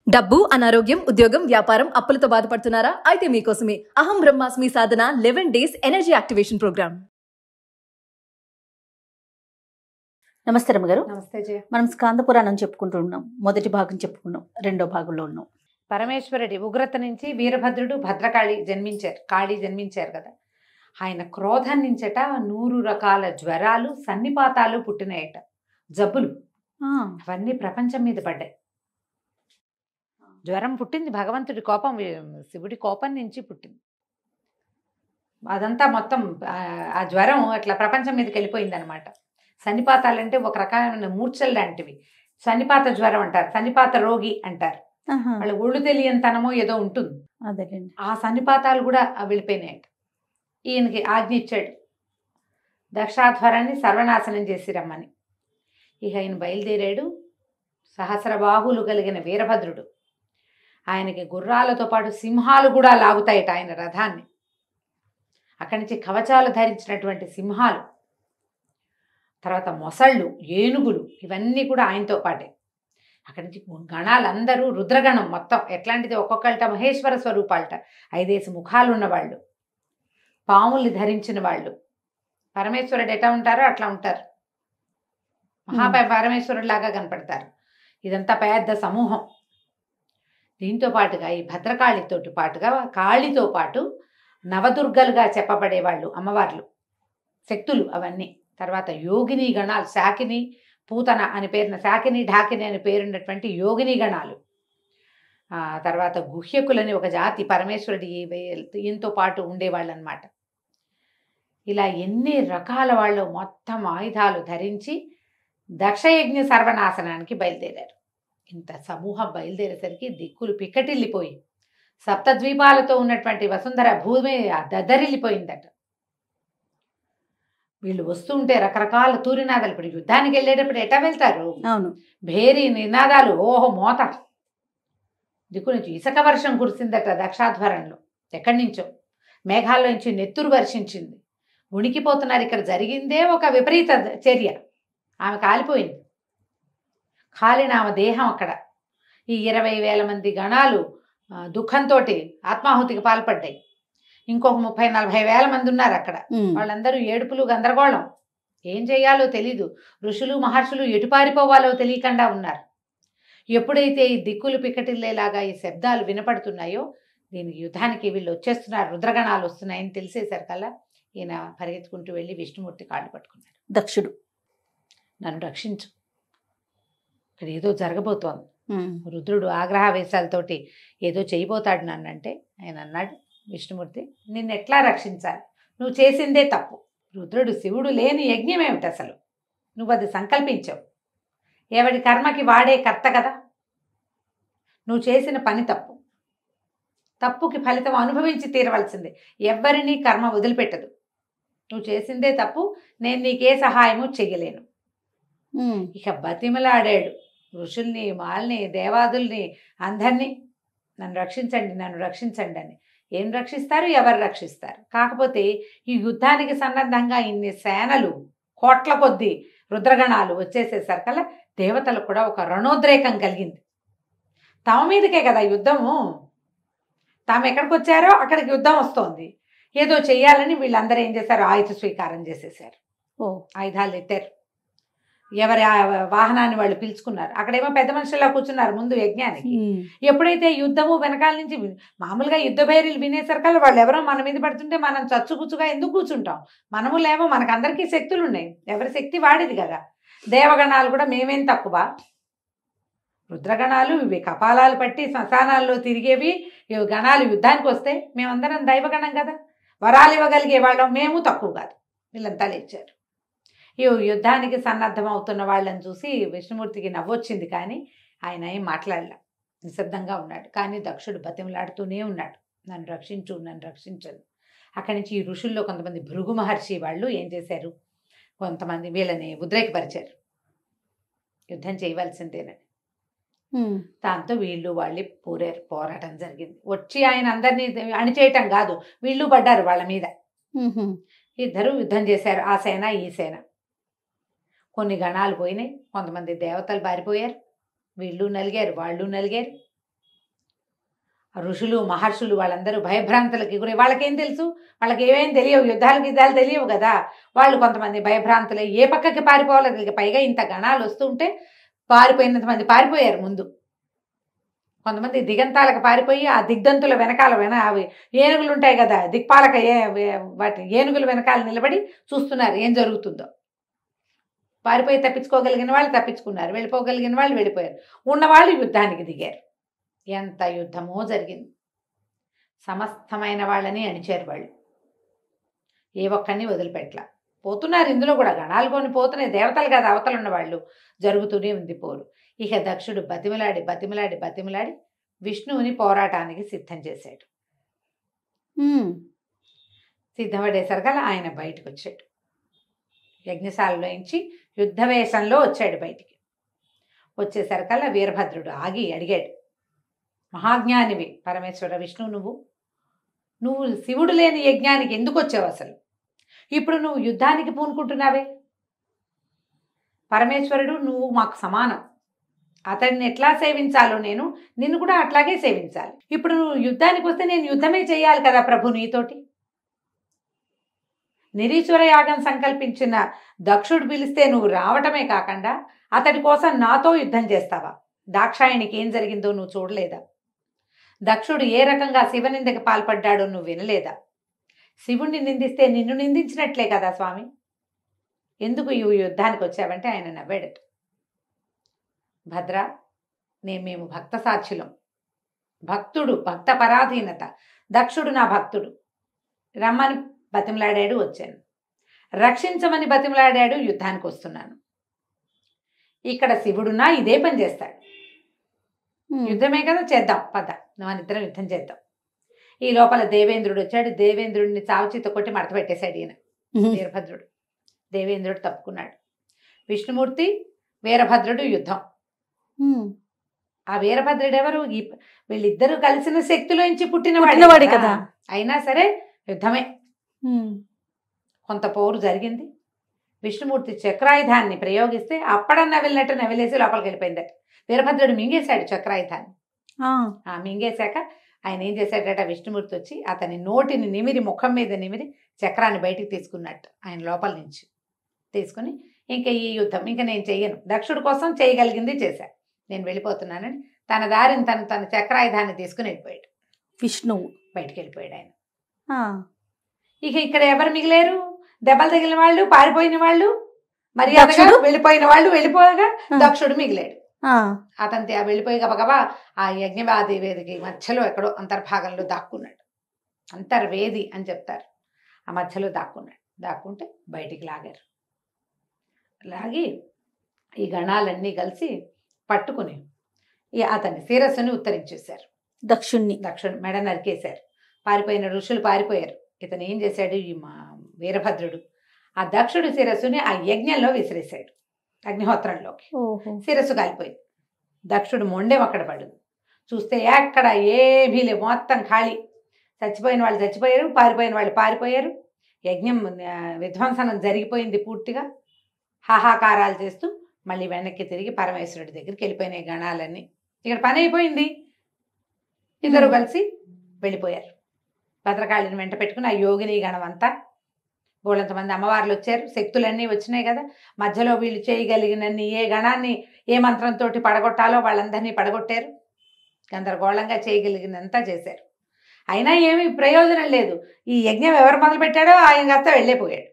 డబ్బు, అనారోగ్యం, ఉద్యోగం, వ్యాపారం, అప్పులతో బాధపడుతున్నారా? అయితే మీకోసమే అహం బ్రహ్మాస్మి సాధన 11 days ఎనర్జీ యాక్టివేషన్ ప్రోగ్రామ్. నమస్తే రమ్మగారు. నమస్తే జయ. మనం స్కాంద పురాణం చెప్పుకుంటూ ఉన్నాం. మొదటి భాగం చెప్పుకున్నాం, రెండో భాగంలో ఉన్నాం. పరమేశ్వరుడి ఉగ్రత నుంచి వీరభద్రుడు భద్రకాళి కాళీ జన్మించారు కదా. ఆయన క్రోధం నుంచట 100 రకాల జ్వరాలు సన్నిపాతాలు పుట్టినాయట, జబ్బులు అవన్నీ ప్రపంచం మీద పడ్డాయి. జ్వరం పుట్టింది భగవంతుడి కోపం, శివుడి కోపం నుంచి పుట్టింది. అదంతా మొత్తం ఆ జ్వరం అట్లా ప్రపంచం మీదకి వెళ్ళిపోయింది అనమాట. సన్నిపాతాలంటే ఒక రకమైన మూర్ఛలు లాంటివి. సన్నిపాత జ్వరం అంటారు, సన్నిపాత రోగి అంటారు. వాళ్ళ ఒళ్ళు తెలియనితనమో ఏదో ఉంటుంది. అదేలేండి. ఆ సన్నిపాతాలు కూడా వెళ్ళిపోయినాయట. ఈయనకి ఆజ్ఞ ఇచ్చాడు, దక్షాధ్వరాన్ని సర్వనాశనం చేసి రమ్మని. ఇక ఆయన బయలుదేరాడు. సహస్రబాహులు కలిగిన వీరభద్రుడు. ఆయనకి గుర్రాలతో పాటు సింహాలు కూడా లాగుతాయట ఆయన రథాన్ని. అక్కడి నుంచి కవచాలు ధరించినటువంటి సింహాలు, తర్వాత మొసళ్ళు, ఏనుగులు, ఇవన్నీ కూడా ఆయనతో పాటే. అక్కడి నుంచి గణాలందరూ రుద్రగణం మొత్తం ఎట్లాంటిది, ఒక్కొక్కళ్ళట మహేశ్వర స్వరూపాలట, 5 ముఖాలు ఉన్నవాళ్ళు, పాముల్ని ధరించిన వాళ్ళు. పరమేశ్వరుడు ఎట్లా ఉంటారో అట్లా ఉంటారు, పరమేశ్వరుడిలాగా కనపడతారు. ఇదంతా పెద్ద సమూహం. దీంతో పాటుగా ఈ భద్రకాళితో పాటుగా కాళితో పాటు నవదుర్గలుగా చెప్పబడేవాళ్ళు, అమ్మవార్లు, శక్తులు అవన్నీ. తర్వాత యోగిని గణాలు, శాకిని, పూతన అని పేరున, శాకిని ఢాకిని అని పేరున్నటువంటి యోగిని గణాలు. తర్వాత గుహ్యకులని ఒక జాతి పరమేశ్వరుడి ఈయనతో పాటు ఉండేవాళ్ళు అనమాట. ఇలా ఎన్ని రకాల వాళ్ళు మొత్తం ఆయుధాలు ధరించి దక్షయజ్ఞ సర్వనాశనానికి బయలుదేరారు. ఇంత సమూహం బయలుదేరేసరికి దిక్కులు పిక్కటిల్లిపోయి సప్తద్వీపాలతో ఉన్నటువంటి వసుంధర భూమి దద్దరిల్లిపోయిందట. వీళ్ళు వస్తుంటే రకరకాల తూరినాదాలు. ఇప్పుడు యుద్ధానికి వెళ్ళేటప్పుడు ఎటా వెళ్తారు? అవును, భేరీ నినాదాలు, ఓహో మోత. దిక్కు నుంచి ఇసుక వర్షం కురిసిందట దక్షాధ్వరంలో. ఎక్కడి నుంచో మేఘాల్లో నుంచి నెత్తురు వర్షించింది. ఉణికిపోతున్నారు. ఇక్కడ జరిగిందే ఒక విపరీత చర్య. ఆమె కాలిపోయింది. కాలిన ఆమె దేహం అక్కడ. ఈ 20,000 మంది గణాలు దుఃఖంతో ఆత్మాహుతికి పాల్పడ్డాయి. ఇంకొక 30-40 వేల మంది ఉన్నారు అక్కడ. వాళ్ళందరూ ఏడుపులు, గందరగోళం. ఏం చేయాలో తెలీదు. ఋషులు మహర్షులు ఎటు పారిపోవాలో తెలియకుండా ఉన్నారు. ఎప్పుడైతే ఈ దిక్కులు పిక్కటిల్లేలాగా ఈ శబ్దాలు వినపడుతున్నాయో, దీనికి యుద్ధానికి వీళ్ళు వచ్చేస్తున్నారు, రుద్రగణాలు వస్తున్నాయని తెలిసేసరికల్లా ఈయన పరిగెత్తుకుంటూ వెళ్ళి విష్ణుమూర్తి కాళ్ళు పట్టుకున్నాడు. దక్షుడు, నన్ను రక్షించు, ఇక్కడ ఏదో జరగబోతోంది. రుద్రుడు ఆగ్రహావేశాలతోటి ఏదో చేయబోతాడు నన్నంటే, ఆయన అన్నాడు, విష్ణుమూర్తి నిన్ను ఎట్లా రక్షించాలి? నువ్వు చేసిందే తప్పు. రుద్రుడు శివుడు లేని యజ్ఞం ఏమిటి అసలు? నువ్వు అది సంకల్పించావు. ఎవడి కర్మకి వాడే కర్త కదా. నువ్వు చేసిన పని తప్పు. తప్పుకి ఫలితం అనుభవించి తీరవలసిందే. ఎవ్వరినీ కర్మ వదిలిపెట్టదు. నువ్వు చేసిందే తప్పు. నేను నీకే సహాయము చెయ్యలేను. ఇక బతిమలాడాడు ఋషుల్ని, మాల్ని, దేవాదుల్ని, అందరినీ, నన్ను రక్షించండి, నన్ను రక్షించండి అని. ఏం రక్షిస్తారు? ఎవరు రక్షిస్తారు? కాకపోతే ఈ యుద్ధానికి సన్నద్ధంగా ఇన్ని సేనలు, కోట్ల కొద్దీ రుద్రగణాలు వచ్చేసేసరికల్లా దేవతలకు కూడా ఒక రణోద్రేకం కలిగింది. తమ మీదకే కదా యుద్ధము. తాము ఎక్కడికి వచ్చారో అక్కడికి యుద్ధం వస్తోంది. ఏదో చెయ్యాలని వీళ్ళందరూ ఏం చేశారు? ఆయుధ స్వీకారం చేసేసారు. ఆయుధాలు ఎత్తారు. ఎవరి వాహనాన్ని వాళ్ళు పిలుచుకున్నారు. అక్కడేమో పెద్ద మనుషుల్లా కూర్చున్నారు ముందు యజ్ఞానికి. ఎప్పుడైతే యుద్ధము వెనకాల నుంచి, మామూలుగా యుద్ధ భైర్యులు వినేసరికల్లా వాళ్ళు ఎవరో మన మీద పడుతుంటే మనం చచ్చుకుచ్చుగా ఎందుకు కూర్చుంటాం? మనము లేమో, మనకందరికీ శక్తులు ఉన్నాయి, ఎవరి శక్తి వాడిది కదా. దేవగణాలు కూడా మేమేం తక్కువ? రుద్రగణాలు ఇవి కపాలాలు పట్టి శ్మశానాల్లో తిరిగేవి. ఇవి గణాలు యుద్ధానికి వస్తే మేమందరం దైవగణం కదా, వరాలు ఇవ్వగలిగే వాళ్ళం మేము తక్కువ కాదు. వీళ్ళంతా లేచారు. ఈ యుద్ధానికి సన్నద్ధం అవుతున్న వాళ్ళని చూసి విష్ణుమూర్తికి నవ్వొచ్చింది, కానీ ఆయన ఏం మాట్లాడలే, నిశ్శబ్దంగా ఉన్నాడు. కానీ దక్షుడు బతిమలాడుతూనే ఉన్నాడు, నన్ను రక్షించు, నన్ను రక్షించదు. అక్కడి నుంచి ఈ ఋషుల్లో కొంతమంది భృగు మహర్షి వాళ్ళు ఏం చేశారు, కొంతమంది వీళ్ళని ఉద్రేకపరిచారు, యుద్ధం చేయవలసిందేనని. దాంతో వీళ్ళు వాళ్ళు పోరాటం జరిగింది. వచ్చి ఆయన అందరినీ అణిచేయటం కాదు, వీళ్ళు పడ్డారు వాళ్ళ మీద. ఇద్దరు యుద్ధం చేశారు, ఆ సేన ఈ సేన. కొన్ని గణాలు పోయినాయి, కొంతమంది దేవతలు పారిపోయారు, వీళ్ళు నలిగారు, వాళ్ళు నలిగారు. ఋషులు మహర్షులు వాళ్ళందరూ భయభ్రాంతులకి గురి. వాళ్ళకేం తెలుసు, వాళ్ళకి ఏమేం తెలియవు, యుద్ధాలు తెలియవు కదా. వాళ్ళు కొంతమంది భయభ్రాంతులై ఏ పక్కకి పారిపోవాలో తెలియక, పైగా ఇంత గణాలు వస్తుంటే పారిపోయినంత మంది పారిపోయారు ముందు. కొంతమంది దిగంతాలకు పారిపోయి ఆ దిగ్దంతుల వెనకాల అవి ఏనుగులు ఉంటాయి కదా, దిక్పాలక వాటి ఏనుగుల వెనకాల నిలబడి చూస్తున్నారు ఏం జరుగుతుందో. పారిపోయి తప్పించుకోగలిగిన వాళ్ళు తప్పించుకున్నారు, వెళ్ళిపోగలిగిన వాళ్ళు వెళ్ళిపోయారు, ఉన్నవాళ్ళు యుద్ధానికి దిగారు. ఎంత యుద్ధమో జరిగింది. సమస్తమైన వాళ్ళని అణిచారు వాళ్ళు, ఏ ఒక్కడిని వదిలిపెట్టలా. పోతున్నారు ఇందులో కూడా, గణాలు కొని పోతున్నాయి, దేవతలు కాదు అవతలు ఉన్న వాళ్ళు. జరుగుతూనే ఉంది పోరు. ఇక దక్షుడు బతిమిలాడి విష్ణువుని పోరాటానికి సిద్ధం చేశాడు. సిద్ధపడేసరికల్లా ఆయన బయటకు వచ్చాడు. యజ్ఞశాలలోంచి యుద్ధవేషంలో వచ్చాడు బయటికి. వచ్చేసరికల్లా వీరభద్రుడు ఆగి అడిగాడు, మహాజ్ఞానివి పరమేశ్వర విష్ణువు, నువ్వు శివుడు లేని యజ్ఞానికి ఎందుకు వచ్చావు అసలు? ఇప్పుడు నువ్వు యుద్ధానికి పూనుకుంటున్నావే. పరమేశ్వరుడు నువ్వు మాకు సమానం, అతడిని ఎట్లా సేవించాలో నిన్ను కూడా అట్లాగే సేవించాలి. ఇప్పుడు నువ్వు యుద్ధానికి వస్తే నేను యుద్ధమే చేయాలి కదా ప్రభు నీతోటి. నిరీశ్వర యాగం సంకల్పించిన దక్షుడు పిలిస్తే నువ్వు రావటమే కాకుండా అతడి కోసం నాతో యుద్ధం చేస్తావా? దాక్షాయణికి ఏం జరిగిందో నువ్వు చూడలేదా? దక్షుడు ఏ రకంగా శివనిందకి పాల్పడ్డాడో నువ్వు వినలేదా? శివుణ్ణి నిందిస్తే నిన్ను నిందించినట్లే కదా స్వామి. ఎందుకు ఈ యుద్ధానికి వచ్చావంటే ఆయన నవ్వాడట. భద్ర, మేము భక్త సాక్షులం, భక్తుడు భక్త పరాధీనత, దక్షుడు నా భక్తుడు, రమ్మని బతిమలాడాడు, వచ్చాను. రక్షించమని బతిమలాడాడు, యుద్ధానికి వస్తున్నాను. ఇక్కడ శివుడున్నా ఇదే పని చేస్తాడు. యుద్ధమే కదా, చేద్దాం పద, మన ఇద్దరం యుద్ధం చేద్దాం. ఈ లోపల దేవేంద్రుడు వచ్చాడు. దేవేంద్రుడిని చావుచీత కొట్టి మడత పెట్టేశాడు ఈయన వీరభద్రుడు. దేవేంద్రుడు తప్పుకున్నాడు. విష్ణుమూర్తి వీరభద్రుడు యుద్ధం. ఆ వీరభద్రుడు ఎవరు? వీళ్ళిద్దరూ కలిసిన శక్తిలోంచి పుట్టినవాడే కదా. అయినా సరే యుద్ధమే. కొంత పోరు జరిగింది. విష్ణుమూర్తి చక్రాయుధాన్ని ప్రయోగిస్తే అప్పడన్నా వెళ్ళినట్టు నవిలేసి లోపలికి వెళ్ళిపోయిందట. వీరభద్రుడు మింగేశాడు చక్రాయుధాన్ని. మింగేశాక ఆయన ఏం చేశాడట, విష్ణుమూర్తి వచ్చి అతని నోటిని నిమిరి, ముఖం మీద నిమిరి చక్రాన్ని బయటికి తీసుకున్నట్టు ఆయన లోపల నుంచి తీసుకుని, ఇంకా ఈ యుద్ధం ఇంకా నేను చెయ్యను, దక్షుడి కోసం చేయగలిగింది చేశా, నేను వెళ్ళిపోతున్నానని తన దారిని తన చక్రాయుధాన్ని తీసుకుని వెళ్ళిపోయాడు. విష్ణువు బయటికి వెళ్ళిపోయాడు ఆయన. ఇక ఇక్కడ ఎవరు మిగిలేరు? దెబ్బలు తగిలిన వాళ్ళు, పారిపోయిన వాళ్ళు, మర్యాదగా వెళ్ళిపోయిన వాళ్ళు వెళ్ళిపోగా దక్షుడు మిగిలాడు. అతని వెళ్ళిపోయి గబగబా ఆ యజ్ఞవాది వేదికి మధ్యలో ఎక్కడో అంతర్భాగంలో దాక్కున్నాడు. అంతర్వేది అని చెప్తారు. ఆ మధ్యలో దాక్కుంటే బయటికి లాగారు. లాగి ఈ గణాలన్నీ కలిసి పట్టుకుని అతని శిరస్సుని ఉత్తరించేశారు. దక్షుణ్ణి మెడ నరికేశారు. పారిపోయిన ఋషులు పారిపోయారు. ఇతను ఏం చేశాడు, ఈ మా వీరభద్రుడు ఆ దక్షుడి శిరస్సుని ఆ యజ్ఞంలో విసిరేశాడు, అగ్నిహోత్రంలోకి. శిరస్సు కాలిపోయింది. దక్షుడు మొండెం అక్కడ పడింది. చూస్తే ఎక్కడ ఏమీ లేవు, మొత్తం ఖాళీ. చచ్చిపోయిన వాళ్ళు చచ్చిపోయారు, పారిపోయిన వాళ్ళు పారిపోయారు. యజ్ఞం విధ్వంసనం జరిగిపోయింది పూర్తిగా. హాహాకారాలు చేస్తూ మళ్ళీ వెనక్కి తిరిగి పరమేశ్వరుడి దగ్గరికి వెళ్ళిపోయినాయి గణాలన్నీ. ఇక్కడ పని అయిపోయింది. ఇద్దరు కలిసి వెళ్ళిపోయారు. భద్రకాళిని వెంట పెట్టుకుని ఆ యోగిని గణం అంతా, బోళ్ళంతమంది అమ్మవార్లు వచ్చారు, శక్తులన్నీ వచ్చినాయి కదా. మధ్యలో వీళ్ళు చేయగలిగినన్ని ఏ గణాన్ని ఏ మంత్రంతో పడగొట్టాలో వాళ్ళందరినీ పడగొట్టారు. గందరగోళంగా చేయగలిగినంతా చేశారు. అయినా ఏమీ ప్రయోజనం లేదు. ఈ యజ్ఞం ఎవరు మొదలుపెట్టాడో ఆయన కాస్త వెళ్ళిపోయాడు.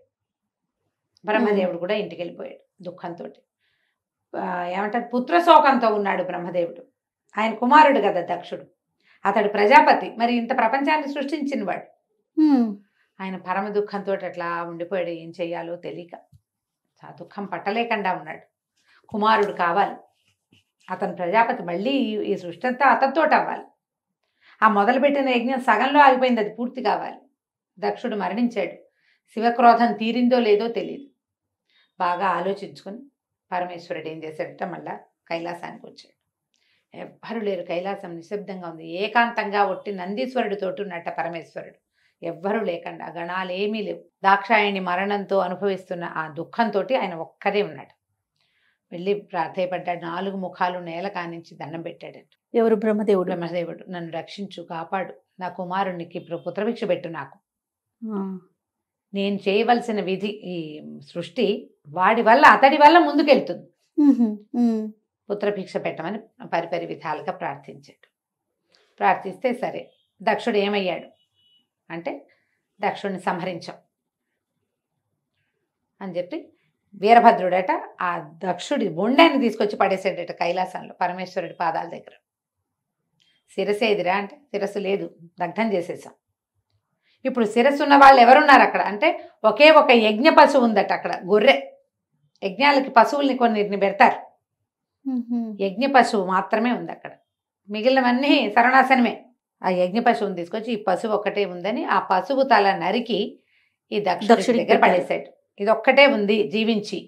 బ్రహ్మదేవుడు కూడా ఇంటికి వెళ్ళిపోయాడు దుఃఖంతో. ఏమంటారు, పుత్రశోకంతో ఉన్నాడు బ్రహ్మదేవుడు. ఆయన కుమారుడు కదా దక్షుడు, అతడు ప్రజాపతి, మరి ఇంత ప్రపంచాన్ని సృష్టించినవాడు. ఆయన పరమ దుఃఖంతో అట్లా ఉండిపోయాడు. ఏం చెయ్యాలో తెలియక ఆ దుఃఖం పట్టలేకుండా ఉన్నాడు. కుమారుడు కావాలి, అతను ప్రజాపతి, మళ్ళీ ఈ సృష్టి అంతా అతనితో అవ్వాలి. ఆ మొదలుపెట్టిన యజ్ఞం సగంలో ఆగిపోయింది, అది పూర్తి కావాలి. దక్షుడు మరణించాడు. శివక్రోధం తీరిందో లేదో తెలియదు. బాగా ఆలోచించుకొని పరమేశ్వరుడు ఏం చేశాడట, మళ్ళా కైలాసానికి వచ్చాడు. ఎవ్వరు లేరు, కైలాసం నిశ్శబ్దంగా ఉంది. ఏకాంతంగా ఒట్టి నందీశ్వరుడితోటి ఉన్నట్ట పరమేశ్వరుడు. ఎవ్వరూ లేకుండా, గణాలేమీ లేవు. దాక్షాయణి మరణంతో అనుభవిస్తున్న ఆ దుఃఖంతో ఆయన ఒక్కరే ఉన్నాడు. వెళ్ళి ప్రార్థయపడ్డాడు. 4 ముఖాలు నేల కానించి దండం పెట్టాడట. ఎవరు? బ్రహ్మదేవుడు. బ్రహ్మదేవుడు, నన్ను రక్షించు, కాపాడు, నా కుమారునికి పుత్రభిక్ష పెట్టు, నాకు ఆ. నేను చేయవలసిన విధి ఈ సృష్టి వాడి వల్ల అతడి వల్ల ముందుకెళ్తుంది, పుత్రభిక్ష పెట్టమని పరిపరి విధాలుగా ప్రార్థించాడు. ప్రార్థిస్తే సరే, దక్షుడు ఏమయ్యాడు అంటే దక్షుడిని సంహరించాం అని చెప్పి వీరభద్రుడట ఆ దక్షుడి బొండాన్ని తీసుకొచ్చి పడేసాడట కైలాసంలో పరమేశ్వరుడి పాదాల దగ్గర. శిరస్సు ఏదిరా అంటే శిరస్సు లేదు, దగ్ధం చేసేసాం. ఇప్పుడు శిరస్సు ఉన్న వాళ్ళు ఎవరున్నారు అక్కడ అంటే ఒకే ఒక యజ్ఞ పశువు ఉందట అక్కడ, గొర్రె. యజ్ఞాలకి పశువుల్ని కొన్నిటిని పెడతారు, యజ్ఞ పశువు మాత్రమే ఉంది అక్కడ, మిగిలినవన్నీ సర్వనాశనమే. ఆ యజ్ఞ పశువుని తీసుకొచ్చి ఈ పశువు ఒక్కటే ఉందని ఆ పశువు తల నరికి ఈ దక్షుడి దగ్గర పడేశాడు. ఇది ఒక్కటే ఉంది జీవించి.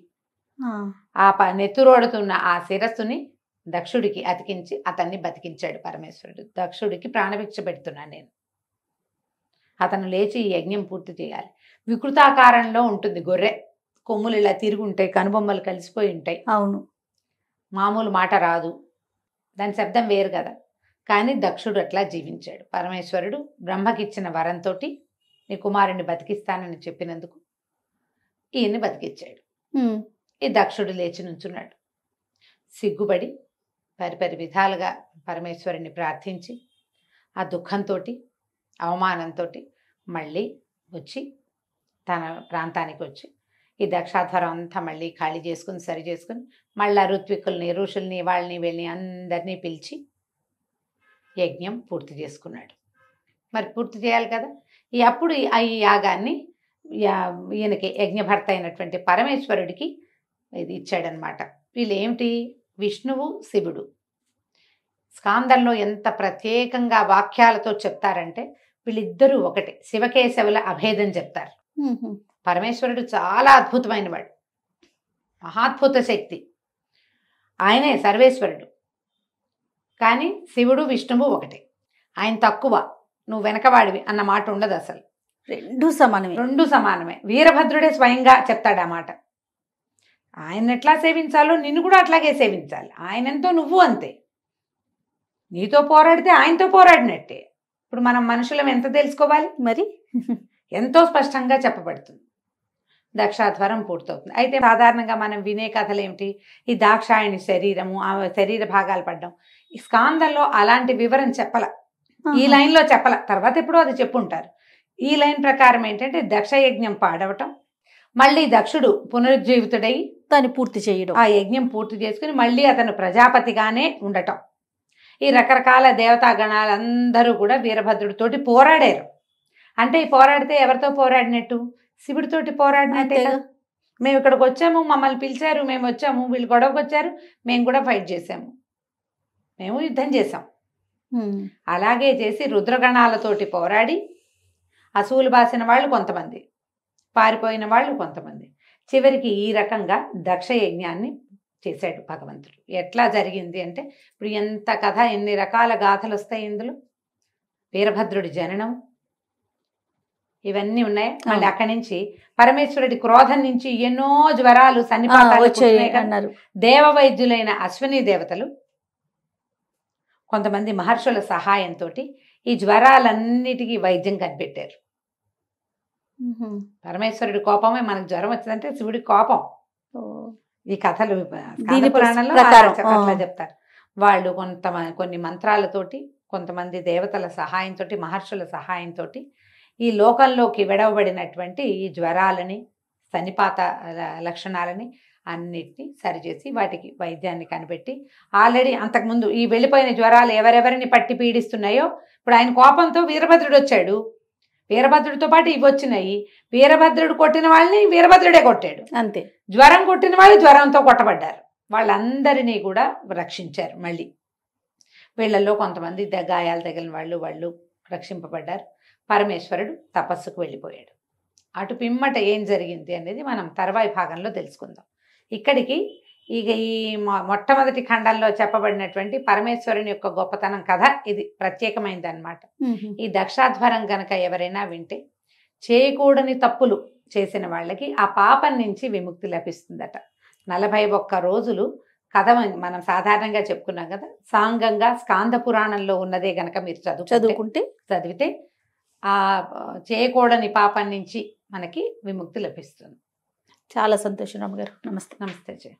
ఆ నెత్తురోడుతున్న ఆ శిరస్సుని దక్షుడికి అతికించి అతన్ని బతికించాడు పరమేశ్వరుడు. దక్షుడికి ప్రాణభిక్ష పెడుతున్నాను నేను, అతను లేచి ఈ యజ్ఞం పూర్తి చేయాలి. వికృతాకారంలో ఉంటుంది గొర్రె, కొమ్ములు ఇలా తిరిగి ఉంటాయి, కనుబొమ్మలు కలిసిపోయి ఉంటాయి. అవును, మామూలు మాట రాదు, దాని శబ్దం వేరు కదా. కానీ దక్షుడు అట్లా జీవించాడు. పరమేశ్వరుడు బ్రహ్మకిచ్చిన వరంతో నీ కుమారుని బతికిస్తానని చెప్పినందుకు ఈయన్ని బతికిచ్చాడు. ఈ దక్షుడు లేచి నుంచున్నాడు. సిగ్గుపడి పరిపరి విధాలుగా పరమేశ్వరుని ప్రార్థించి ఆ దుఃఖంతో అవమానంతో మళ్ళీ వచ్చి తన ప్రాంతానికి వచ్చి ఈ దక్షాధ్వరం అంతా మళ్ళీ ఖాళీ చేసుకుని సరి చేసుకుని మళ్ళీ ఋత్వికుల్ని ఋషుల్ని వాళ్ళని వీళ్ళని అందరినీ పిలిచి యజ్ఞం పూర్తి చేసుకున్నాడు. మరి పూర్తి చేయాలి కదా. అప్పుడు ఈ యాగాన్ని ఈయనకి యజ్ఞభర్త అయినటువంటి పరమేశ్వరుడికి ఇది ఇచ్చాడనమాట. వీళ్ళు ఏమిటి, విష్ణువు శివుడు. స్కాందంలో ఎంత ప్రత్యేకంగా వాక్యాలతో చెప్తారంటే వీళ్ళిద్దరూ ఒకటే, శివకేశవుల అభేదం చెప్తారు. పరమేశ్వరుడు చాలా అద్భుతమైన వాడు, మహాద్భుత శక్తి, ఆయనే సర్వేశ్వరుడు. కానీ శివుడు విష్ణువు ఒకటే, ఆయన తక్కువ నువ్వు వెనకవాడివి అన్న మాట ఉండదు అసలు. రెండు సమానమే. వీరభద్రుడే స్వయంగా చెప్తాడు ఆ మాట. ఆయన ఎట్లా సేవించాలో నిన్ను కూడా అట్లాగే సేవించాలి, ఆయనంతో నువ్వు అంతే. నీతో పోరాడితే ఆయనతో పోరాడినట్టే. ఇప్పుడు మనం మనుషులం ఎంత తెలుసుకోవాలి మరి, ఎంతో స్పష్టంగా చెప్పబడుతుంది. దక్షాధ్వరం పూర్తవుతుంది. అయితే సాధారణంగా మనం వినే కథలు ఏమిటి, ఈ దాక్షాయణి శరీరము, ఆ శరీర భాగాలు పడ్డం. ఈ స్కాందంలో అలాంటి వివరం చెప్పల, ఈ లైన్లో చెప్పల, తర్వాత ఎప్పుడో అది చెప్పుంటారు. ఈ లైన్ ప్రకారం ఏంటంటే దక్షయజ్ఞం పాడవటం, మళ్ళీ దక్షుడు పునరుజ్జీవితుడై దాన్ని పూర్తి చేయడం, ఆ యజ్ఞం పూర్తి చేసుకుని మళ్ళీ అతను ప్రజాపతిగానే ఉండటం. ఈ రకరకాల దేవతాగణాలందరూ కూడా వీరభద్రుడితోటి పోరాడారు. అంటే ఈ పోరాడితే ఎవరితో పోరాడినట్టు, శివుడితోటి పోరాడినట్టే. మేము ఇక్కడికి వచ్చాము, మమ్మల్ని పిలిచారు, మేము వచ్చాము, వీళ్ళు గొడవకు వచ్చారు, మేము కూడా ఫైట్ చేసాము, మేము యుద్ధం చేసాం. అలాగే చేసి రుద్రగణాలతోటి పోరాడి అసూలు బాసిన వాళ్ళు కొంతమంది, పారిపోయిన వాళ్ళు కొంతమంది, చివరికి ఈ రకంగా దక్షయజ్ఞాన్ని చేశాడు భగవంతుడు. ఎట్లా జరిగింది అంటే ఇప్పుడు ఎంత కథ, ఎన్ని రకాల గాథలు వస్తాయి ఇందులో. వీరభద్రుడి జననం ఇవన్నీ ఉన్నాయి. మళ్ళీ అక్కడి నుంచి పరమేశ్వరుడి క్రోధం నుంచి ఎన్నో జ్వరాలు సన్నిపాతాలు. దేవ వైద్యులైన అశ్విని దేవతలు కొంతమంది మహర్షుల సహాయంతో ఈ జ్వరాలన్నిటికీ వైద్యం కనిపెట్టారు. పరమేశ్వరుడి కోపమే మనకు జ్వరం వచ్చిందంటే శివుడి కోపం. ఈ కథలు పురాణంలో అట్లా చెప్తారు. వాళ్ళు కొన్ని మంత్రాలతోటి, కొంతమంది దేవతల సహాయంతో, మహర్షుల సహాయంతో ఈ లోకంలోకి విడవబడినటువంటి ఈ జ్వరాలని, సన్నిపాత లక్షణాలని అన్నిటినీ సరిచేసి వాటికి వైద్యాన్ని కనిపెట్టి, ఆల్రెడీ అంతకుముందు ఈ వెళ్ళిపోయిన జ్వరాలు ఎవరెవరిని పట్టి పీడిస్తున్నాయో ఇప్పుడు ఆయన కోపంతో వీరభద్రుడు వచ్చాడు, వీరభద్రుడితో పాటు ఇవి వచ్చినాయి. వీరభద్రుడు కొట్టిన వాళ్ళని వీరభద్రుడే కొట్టాడు, అంతే. జ్వరం కొట్టిన వాళ్ళు జ్వరంతో కొట్టబడ్డారు. వాళ్ళందరినీ కూడా రక్షించారు. మళ్ళీ వీళ్ళల్లో కొంతమంది గాయాలు తగిలిన వాళ్ళు రక్షింపబడ్డారు. పరమేశ్వరుడు తపస్సుకు వెళ్ళిపోయాడు. అటు పిమ్మట ఏం జరిగింది అనేది మనం తర్వాయి భాగంలో తెలుసుకుందాం. ఇక్కడికి ఇక ఈ మొట్టమొదటి ఖండంలో చెప్పబడినటువంటి పరమేశ్వరుని యొక్క గొప్పతనం కథ ఇది ప్రత్యేకమైనది అన్నమాట. ఈ దక్షాధ్వరం గనక ఎవరైనా వింటే చేయకూడని తప్పులు చేసిన వాళ్ళకి ఆ పాపం నుంచి విముక్తి లభిస్తుందట. 41 రోజులు కథ మనం సాధారణంగా చెప్పుకున్నాం కదా, సాంగంగా స్కాంద పురాణంలో ఉన్నదే గనక మీరు చదివితే ఆ చేయకూడని పాపం నుంచి మనకి విముక్తి లభిస్తుంది. చాలా సంతోషం రమ్య గారు. నమస్తే. నమస్తే జయ.